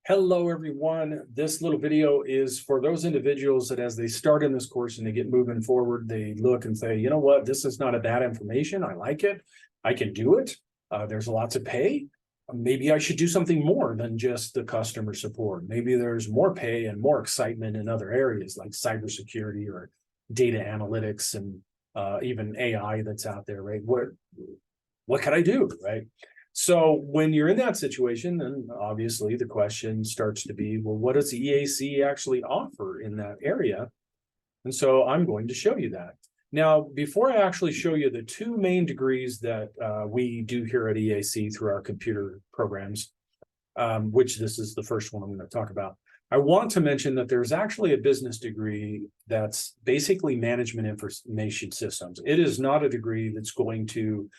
Hello, everyone. This little video is for those individuals that as they start in this course and they get moving forward, they look and say, you know what, this is not a bad information. I like it. I can do it. There's lots of pay. Maybe I should do something more than just the customer support. Maybe there's more pay and more excitement in other areas like cybersecurity or data analytics and even AI that's out there, right? What can I do, right? So when you're in that situation, then obviously the question starts to be, well, what does the EAC actually offer in that area? And so I'm going to show you that. Now, before I actually show you the two main degrees that we do here at EAC through our computer programs, which this is the first one I'm going to talk about, I want to mention that there's actually a business degree that's basically management information systems. It is not a degree that's going to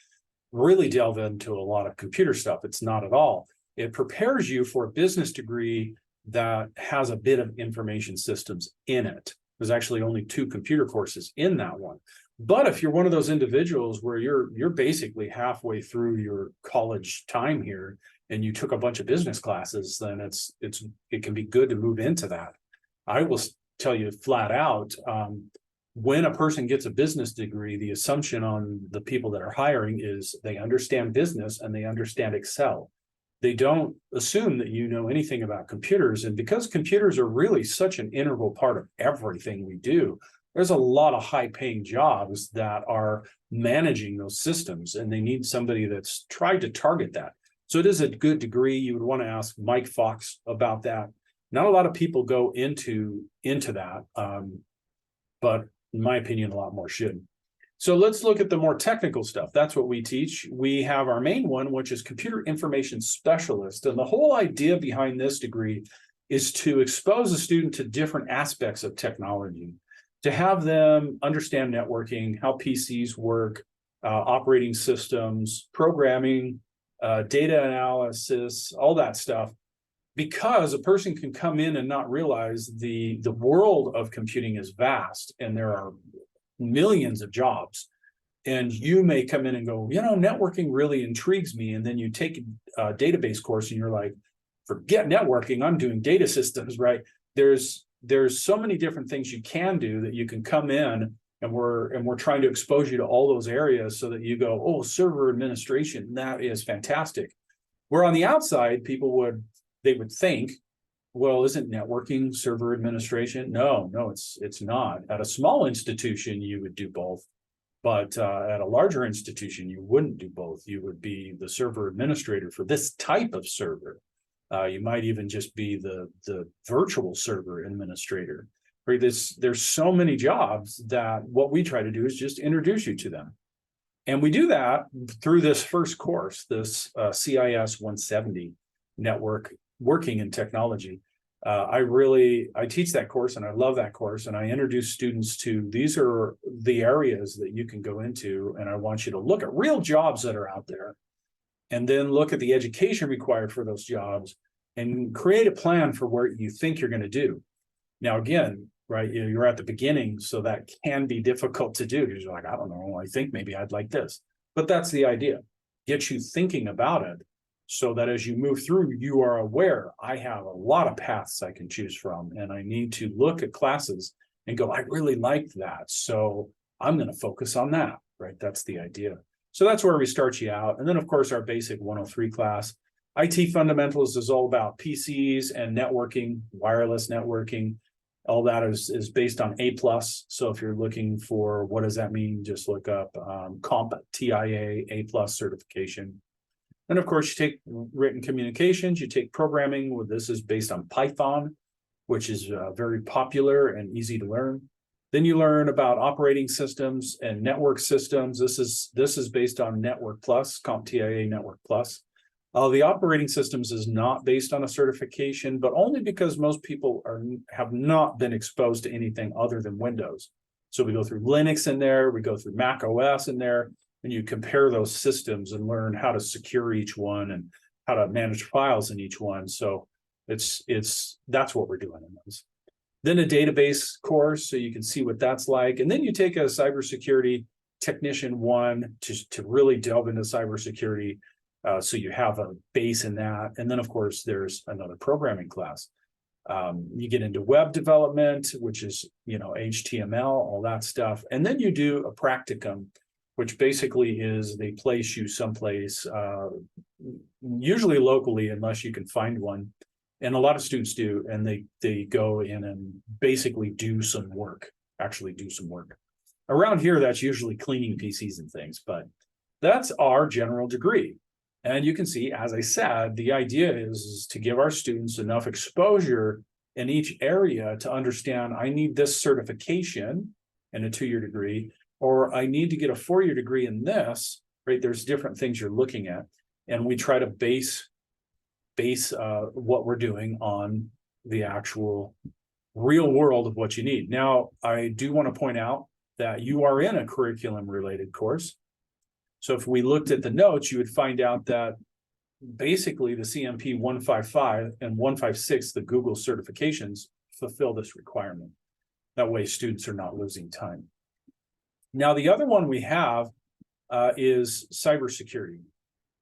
really delve into a lot of computer stuff. It's not at all. It prepares you for a business degree that has a bit of information systems in it. There's actually only 2 computer courses in that one. But if you're one of those individuals where you're basically halfway through your college time here and you took a bunch of business classes, then it can be good to move into that. I will tell you flat out, when a person gets a business degree, the assumption on the people that are hiring is they understand business and they understand Excel. They don't assume that you know anything about computers. And because computers are really such an integral part of everything we do, there's a lot of high-paying jobs that are managing those systems, and they need somebody that's tried to target that. So it is a good degree. You would want to ask Mike Fox about that. Not a lot of people go into that, but in my opinion, a lot more should. So let's look at the more technical stuff. That's what we teach. We have our main one, which is computer information specialist. And the whole idea behind this degree is to expose a student to different aspects of technology, to have them understand networking, how PCs work, operating systems, programming, data analysis, all that stuff. Because a person can come in and not realize the world of computing is vast and there are millions of jobs. And you may come in and go, you know, networking really intrigues me. And then you take a database course and you're like, forget networking, I'm doing data systems, right? There's so many different things you can do that you can come in and we're trying to expose you to all those areas so that you go, oh, server administration, that is fantastic. Where on the outside, they would think, well, isn't networking server administration? No, it's not. At a small institution, you would do both. But at a larger institution, you wouldn't do both. You would be the server administrator for this type of server. You might even just be the virtual server administrator. Right? There's so many jobs that what we try to do is just introduce you to them. And we do that through this first course, this CIS 170 network working in technology. I teach that course and I love that course, and I introduce students to these are the areas that you can go into, and I want you to look at real jobs that are out there and then look at the education required for those jobs and create a plan for what you think you're going to do. Now, again, right, you're at the beginning, so that can be difficult to do because you're like, I don't know, I think maybe I'd like this. But that's the idea. Get you thinking about it, so that as you move through, you are aware, I have a lot of paths I can choose from, and I need to look at classes and go, I really like that, so I'm going to focus on that, right? That's the idea. So that's where we start you out. And then, of course, our basic 103 class. IT Fundamentals is all about PCs and networking, wireless networking. All that is based on A+. So if you're looking for what does that mean, just look up Comp TIA A+ certification. And of course, you take written communications, you take programming. Well, this is based on Python, which is very popular and easy to learn. Then you learn about operating systems and network systems. This is based on Network Plus, CompTIA Network Plus. The operating systems is not based on a certification, but only because most people have not been exposed to anything other than Windows. So we go through Linux in there, we go through Mac OS in there, and you compare those systems and learn how to secure each one and how to manage files in each one. So that's what we're doing in those. Then a database course, so you can see what that's like. And then you take a cybersecurity technician 1 to really delve into cybersecurity. So you have a base in that. And then, of course, there's another programming class. You get into web development, which is, HTML, all that stuff. And then you do a practicum, which basically is they place you someplace, usually locally, unless you can find one. And a lot of students do, and they go in and basically actually do some work. Around here, that's usually cleaning PCs and things, but that's our general degree. And you can see, as I said, the idea is to give our students enough exposure in each area to understand, I need this certification in a 2-year degree, or I need to get a 4-year degree in this, right? There's different things you're looking at. And we try to base what we're doing on the actual real world of what you need. Now, I do want to point out that you are in a curriculum related course. So if we looked at the notes, you would find out that basically the CMP 155 and 156, the Google certifications, fulfill this requirement. That way students are not losing time. Now, the other one we have is cybersecurity.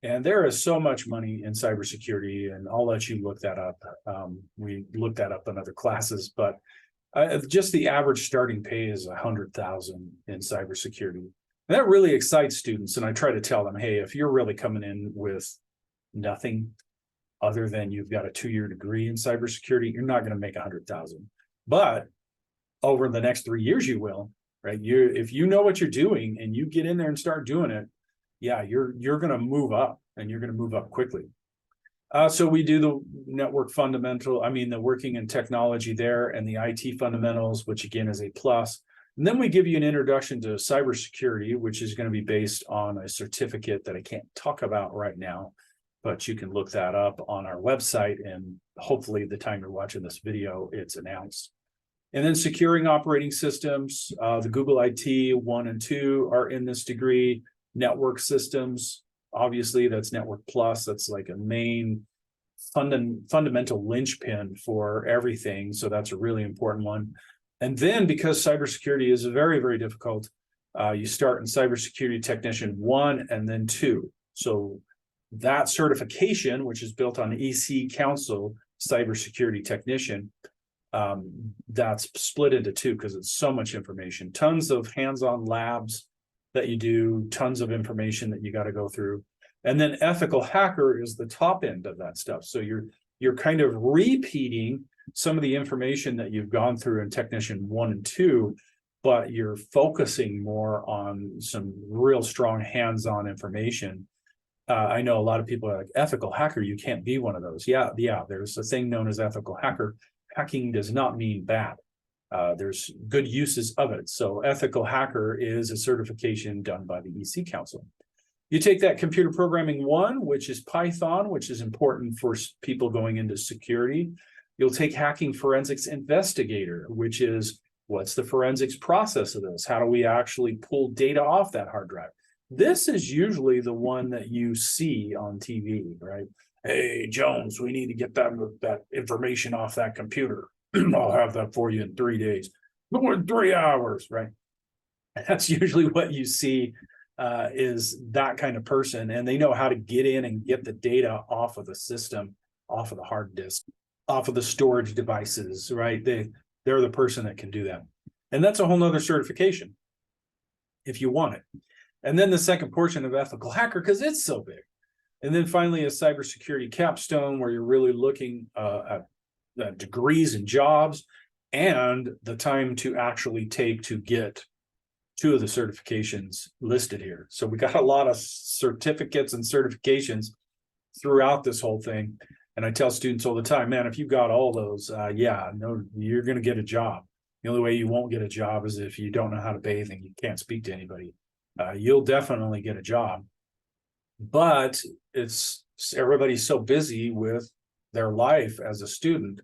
And there is so much money in cybersecurity, and I'll let you look that up. We looked that up in other classes, but just the average starting pay is $100,000 in cybersecurity. And that really excites students. And I try to tell them, hey, if you're really coming in with nothing other than you've got a 2-year degree in cybersecurity, you're not going to make $100,000. But over the next 3 years, you will, right? If you know what you're doing and you get in there and start doing it, yeah, you're going to move up, and you're going to move up quickly. So we do the network the working in technology there, and the IT fundamentals, which again is a plus. And then we give you an introduction to cybersecurity, which is going to be based on a certificate that I can't talk about right now, but you can look that up on our website, and hopefully the time you're watching this video, it's announced. And then securing operating systems, the Google IT 1 and 2 are in this degree. Network systems, obviously that's Network Plus. That's like a main fundamental linchpin for everything. So that's a really important one. And then because cybersecurity is very, very difficult, you start in cybersecurity technician 1 and then 2. So that certification, which is built on EC Council cybersecurity technician, that's split into 2 because it's so much information, tons of hands-on labs that you do, tons of information that you got to go through. And then ethical hacker is the top end of that stuff. So you're kind of repeating some of the information that you've gone through in technician 1 and 2, but you're focusing more on some real strong hands-on information. I know a lot of people are like, ethical hacker, you can't be one of those. Yeah, there's a thing known as ethical hacker. Hacking does not mean bad. There's good uses of it. So ethical hacker is a certification done by the EC Council. You take that computer programming 1, which is Python, which is important for people going into security. You'll take hacking forensics investigator, which is what's the forensics process of this? How do we actually pull data off that hard drive? This is usually the one that you see on TV, right? Hey, Jones, we need to get that information off that computer. I'll have that for you in 3 days. More than 3 hours, right? That's usually what you see is that kind of person. And they know how to get in and get the data off of the system, off of the hard disk, off of the storage devices, right? They're the person that can do that. And that's a whole nother certification if you want it. And then the second portion of ethical hacker, because it's so big. And then finally a cybersecurity capstone, where you're really looking at degrees and jobs and the time to actually take to get 2 of the certifications listed here. So we got a lot of certificates and certifications throughout this whole thing. And I tell students all the time, man, if you got all those, you're going to get a job. The only way you won't get a job is if you don't know how to bathe and you can't speak to anybody. You'll definitely get a job. But everybody's so busy with their life as a student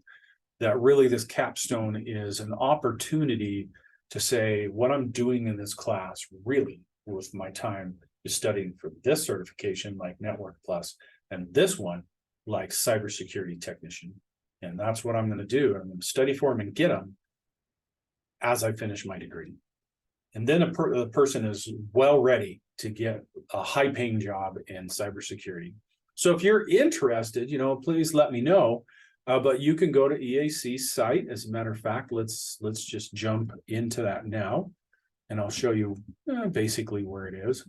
that really this capstone is an opportunity to say, what I'm doing in this class really with my time is studying for this certification like Network Plus, and this one like cybersecurity technician. And that's what I'm going to do. I'm going to study for them and get them as I finish my degree. And then the person is well ready to get a high-paying job in cybersecurity. So if you're interested, please let me know. But you can go to EAC's site. As a matter of fact, let's just jump into that now, and I'll show you basically where it is.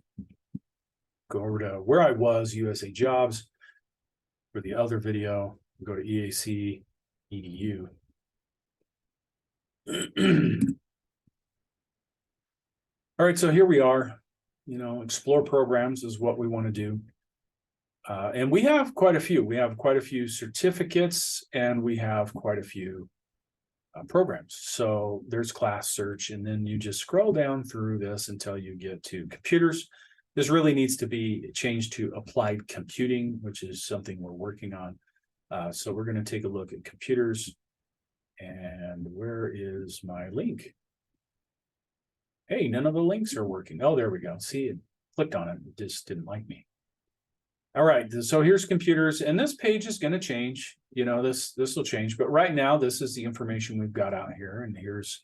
Go over to where I was, USA Jobs. For the other video, go to EAC EDU. All right, so here we are. Explore programs is what we want to do. And we have quite a few. We have quite a few certificates, and we have quite a few programs. So there's class search, and then you just scroll down through this until you get to computers. This really needs to be changed to applied computing, which is something we're working on. So we're going to take a look at computers. And where is my link? Hey, none of the links are working. Oh, there we go. See, it clicked on it. It just didn't like me. All right, so here's computers, and this page is going to change. This will change, but right now this is the information we've got out here, and here's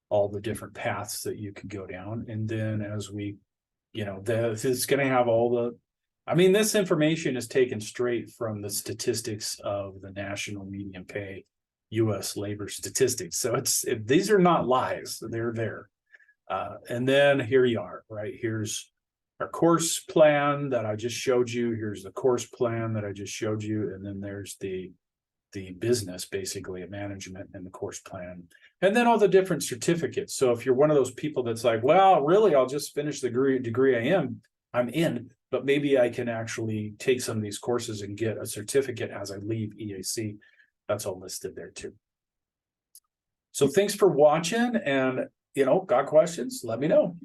all the different paths that you could go down. And then as we, it's going to have all the, this information is taken straight from the statistics of the national median pay, U.S. labor statistics. So these are not lies; they're there. And then here you are, right? Here's our course plan that I just showed you. Here's the course plan that I just showed you. And then there's the business, basically, a management and the course plan. And then all the different certificates. So if you're one of those people that's like, well, really, I'll just finish the degree I'm in, but maybe I can actually take some of these courses and get a certificate as I leave EAC. That's all listed there too. So thanks for watching, and got questions, let me know.